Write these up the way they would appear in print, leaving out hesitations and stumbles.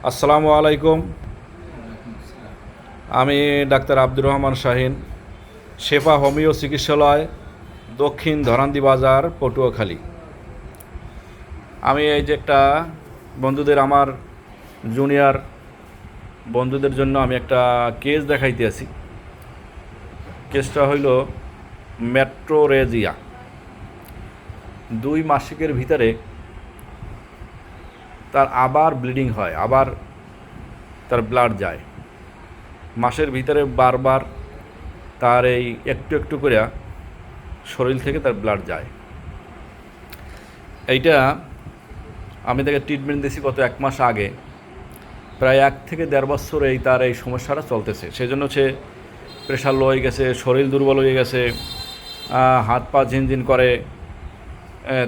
আসসালামু আলাইকুম। আমি ডাক্তার আব্দুর রহমান শাহিন, শেফা হোমিও চিকিৎসালয়, দক্ষিণ ধরান্দি বাজার, পটুয়াখালী। আমি এই যে একটা আমার জুনিয়র বন্ধুদের জন্য আমি একটা কেস দেখাইতে আছি। কেসটা হইল মেট্রোরেজিয়া। 2 মাসিকের ভিতরে তার আবার ব্লিডিং হয়, আবার তার ব্লাড যায়। মাসের ভিতরে বারবার তার এই একটু একটু করে শরীর থেকে তার ব্লাড যায়। এইটা আমি তাকে ট্রিটমেন্ট দিয়েছি গত 1 মাস আগে। প্রায় 1 থেকে 1.5 বছর তার এই সমস্যাটা চলতেছে। সেই জন্য সে প্রেশার লো হয়ে গেছে, শরীর দুর্বল হয়ে গেছে, হাত পা ঝিনঝিন করে,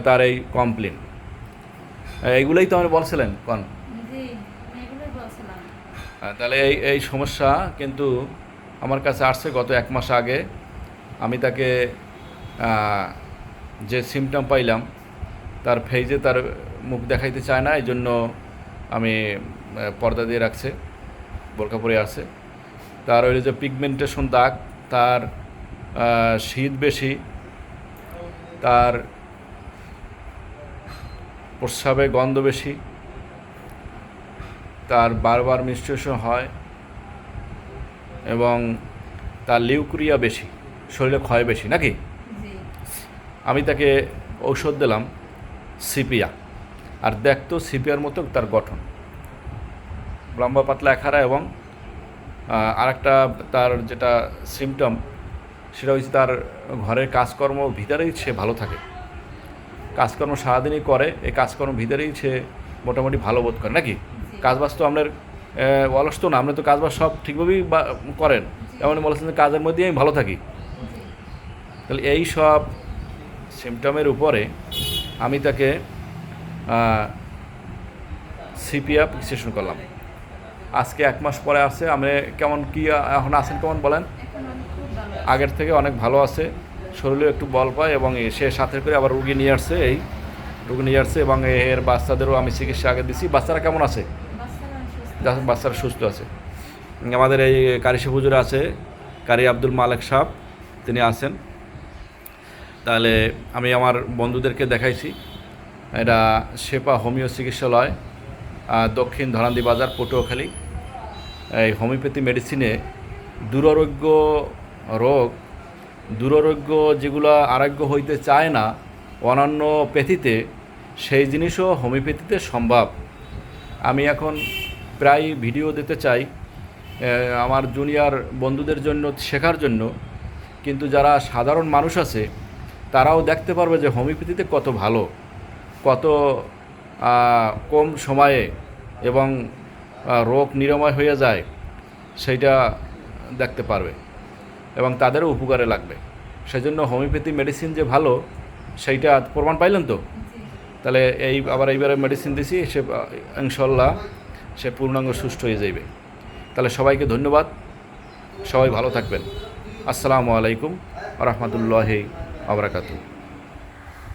তার এই কমপ্লেন। এইগুলোই তো আপনি বলছিলেন কোন? তাহলে এই সমস্যা কিন্তু আমার কাছে আসছে গত 1 মাস আগে। আমি তাকে যে সিমটম পাইলাম, তার ফেজে তার মুখ দেখাইতে চায় না, এই জন্য আমি পর্দা দিয়ে রাখছে, বোরকা পরে আছে। তার ওই যে পিগমেন্টেশন দাগ, তার শীত বেশি, তার প্রস্রাবে গন্ধ বেশি, তার বারবার মেনস্ট্রুয়েশন হয় এবং তার লিউকোরিয়া বেশি, শরীরে ক্ষয় বেশি নাকি। আমি তাকে ঔষধ দিলাম সিপিয়া, আর দেখতো সিপিয়ার মতো তার গঠন, লম্বা পাতলা এখারা। এবং আরেকটা তার যেটা সিমটম, সেটা হচ্ছে তার ঘরের কাজকর্ম ভিতরেই সে ভালো থাকে, কাজকর্ম সারাদিনই করে, এই কাজকর্ম ভিতরেই সে মোটামুটি ভালো বোধ করে নাকি। কাজবাজ তো আপনার অলস তো না, আপনি তো কাজবাজ সব ঠিকভাবেই করেন, এমনই বলেছেন যে কাজের মধ্যেই আমি ভালো থাকি। তাহলে এই সব সিমটমের উপরে আমি তাকে সিপিআ প্রেসক্রিপশন করলাম। আজকে 1 মাস পরে আসছে। আমি কেমন কি এখন আছেন কেমন বলেন? আগের থেকে অনেক ভালো আছে, শরীরে একটু বল পায় এবং সে সাথে করে আবার রুগী নিয়ে আসছে, এবং এর বাচ্চাদেরও আমি চিকিৎসা আগে দিছি। বাচ্চারা কেমন আছে? বাচ্চারা সুস্থ আছে। আমাদের এই কারি হুজুর আছে, কারি আব্দুল মালেক সাহেব, তিনি আছেন। তাহলে আমি আমার বন্ধুদেরকে দেখাইছি। এটা শেফা হোমিও চিকিৎসালয়, দক্ষিণ ধরান্দি বাজার, পটুয়াখালী। এই হোমিওপ্যাথি মেডিসিনে দুরারোগ্য যেগুলো আরোগ্য হইতে চায় না অন্যান্য প্যাথিতে, সেই জিনিসও হোমিওপ্যাথিতে সম্ভব। আমি এখন প্রায় ভিডিও দিতে চাই আমার জুনিয়র বন্ধুদের জন্য, শেখার জন্য। কিন্তু যারা সাধারণ মানুষ আছে তারাও দেখতে পারবে যে হোমিওপ্যাথিতে কত ভালো, কত কম সময়ে এবং রোগ নিরাময় হয়ে যায়, সেইটা দেখতে পারবে এবং তাদেরও উপকারে লাগবে। সেই জন্য হোমিওপ্যাথি মেডিসিন যে ভালো, সেইটা প্রমাণ পাইলেন তো। তাহলে এইবারে মেডিসিন দিছি, সে ইনশাল্লাহ সে পূর্ণাঙ্গ সুস্থ হয়ে যাবে। তাহলে সবাইকে ধন্যবাদ, সবাই ভালো থাকবেন। আসসালামু আলাইকুম ওয়া রাহমাতুল্লাহি ওয়া বারাকাতুহু।